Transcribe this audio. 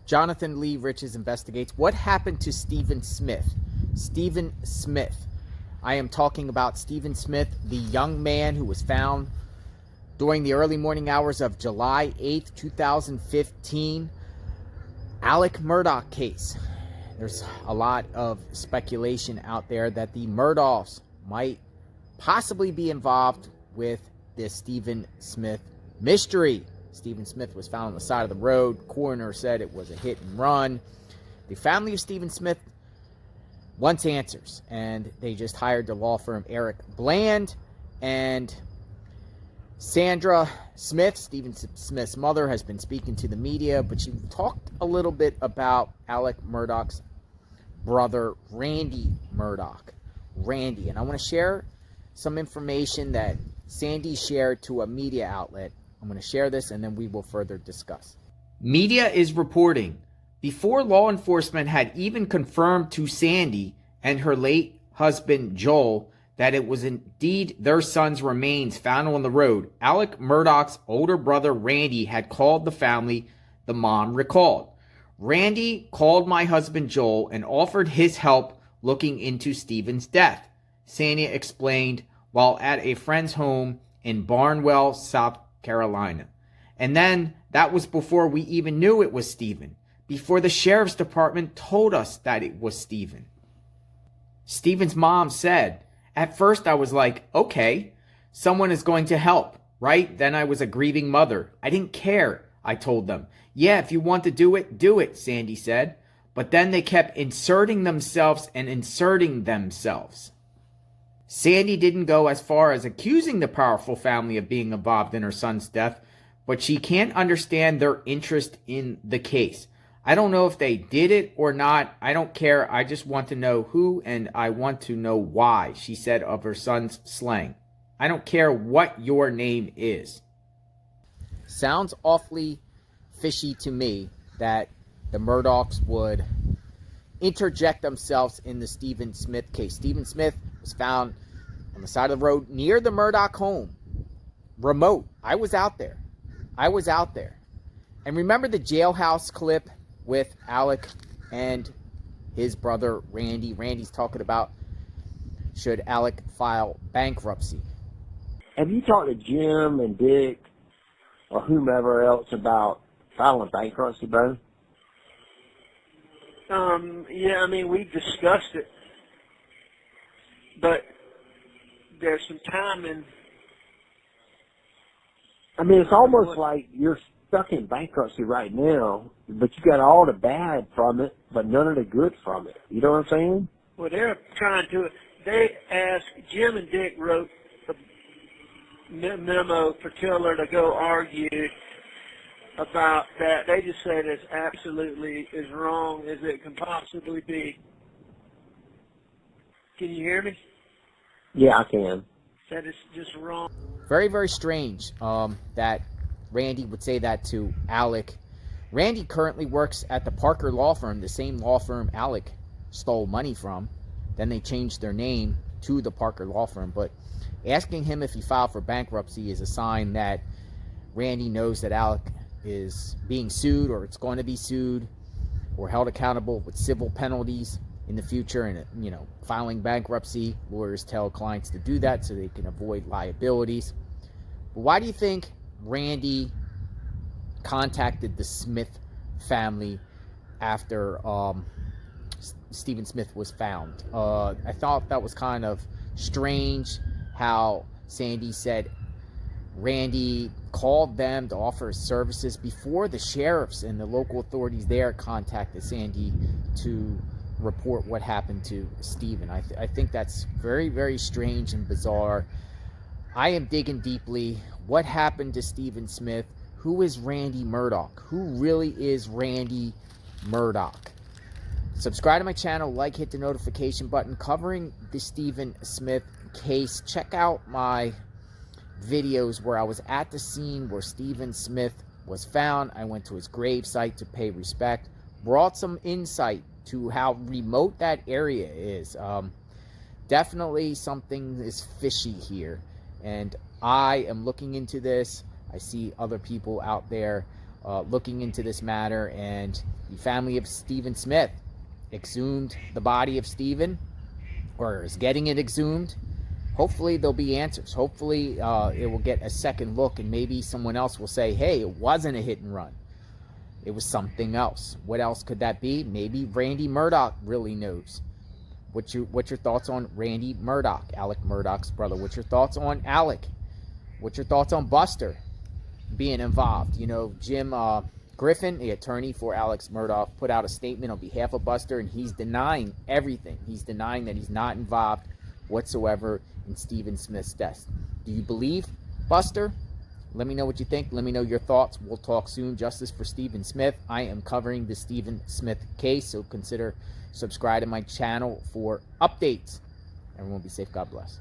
Jonathan Lee Riches investigates what happened to Stephen Smith. Stephen Smith. I am talking about Stephen Smith, the young man who was found during the early morning hours of July 8th, 2015. Alec Murdaugh case. There's a lot of speculation out there that the Murdaughs might possibly be involved with this Stephen Smith mystery. Stephen Smith was found on the side of the road. Coroner said it was a hit and run. The family of Stephen Smith wants answers, and they just hired the law firm Eric Bland. And Sandra Smith, Stephen Smith's mother, has been speaking to the media, but she talked a little bit about Alec Murdaugh's brother, Randy Murdaugh. Randy. And I want to share some information that Sandy shared to a media outlet. I'm going to share this and then we will further discuss. Media is reporting, before law enforcement had even confirmed to Sandy and her late husband Joel that it was indeed their son's remains found on the road, Alec Murdaugh's older brother Randy had called the family, the mom recalled. Randy called my husband Joel and offered his help looking into Stephen's death, Sandy explained while at a friend's home in Barnwell, South Carolina. And then that was before we even knew it was Stephen, before the sheriff's department told us that it was Stephen. Stephen's mom said, at first I was like, okay, someone is going to help, right? Then I was a grieving mother. I didn't care, I told them. Yeah, if you want to do it, Sandy said. But then they kept inserting themselves and inserting themselves. Sandy didn't go as far as accusing the powerful family of being involved in her son's death, but she can't understand their interest in the case. I don't know if they did it or not. I don't care. I just want to know who, and I want to know why, she said of her son's slaying. I don't care what your name is. Sounds awfully fishy to me that the Murdaughs would interject themselves in the Stephen Smith case. Stephen Smith was found on the side of the road near the Murdaugh home. Remote. I was out there. And remember the jailhouse clip with Alec and his brother Randy? Randy's talking about, should Alec file bankruptcy? Have you talked to Jim and Dick or whomever else about filing bankruptcy, bro? Yeah, I mean, we've discussed it, but there's some timing. I mean, it's almost like you're stuck in bankruptcy right now, but you got all the bad from it, but none of the good from it. You know what I'm saying? Well, they're trying to, they asked, Jim and Dick wrote a memo for Tiller to go argue about that. They just said it's absolutely as wrong as it can possibly be. Can you hear me? Yeah, I can. Said it's just wrong. Very, very strange that Randy would say that to Alec. Randy currently works at the Parker law firm, the same law firm Alec stole money from. Then they changed their name to the Parker law firm. But asking him if he filed for bankruptcy is a sign that Randy knows that Alec is being sued, or it's going to be sued or held accountable with civil penalties in the future. And, you know, filing bankruptcy, lawyers tell clients to do that so they can avoid liabilities. But why do you think Randy contacted the Smith family after Stephen Smith was found? I thought that was kind of strange how Sandy said Randy called them to offer his services before the sheriffs and the local authorities there contacted Sandy to report what happened to Stephen. I think that's very, very strange and bizarre. I am digging deeply. What happened to Stephen Smith? Who is Randy Murdaugh? Who really is Randy Murdaugh? Subscribe to my channel, like, hit the notification button covering the Stephen Smith case. Check out my videos where I was at the scene where Stephen Smith was found. I went to his grave site to pay respect. Brought some insight to how remote that area is. Definitely something is fishy here. And I am looking into this. I see other people out there looking into this matter, and The family of Stephen Smith exhumed the body of Stephen, or is getting it exhumed. Hopefully there'll be answers. Hopefully it will get a second look, and maybe someone else will say, hey, it wasn't a hit and run. It was something else. What else could that be? Maybe Randy Murdaugh really knows. What's your thoughts on Randy Murdaugh, Alec Murdaugh's brother? What's your thoughts on Alec? What's your thoughts on Buster being involved? You know, Jim Griffin, the attorney for Alex Murdaugh, put out a statement on behalf of Buster, and he's denying everything. He's denying that he's not involved whatsoever in Stephen Smith's death. Do you believe Buster? Let me know what you think. Let me know your thoughts. We'll talk soon. Justice for Stephen Smith. I am covering the Stephen Smith case, so consider subscribing to my channel for updates. Everyone be safe. God bless.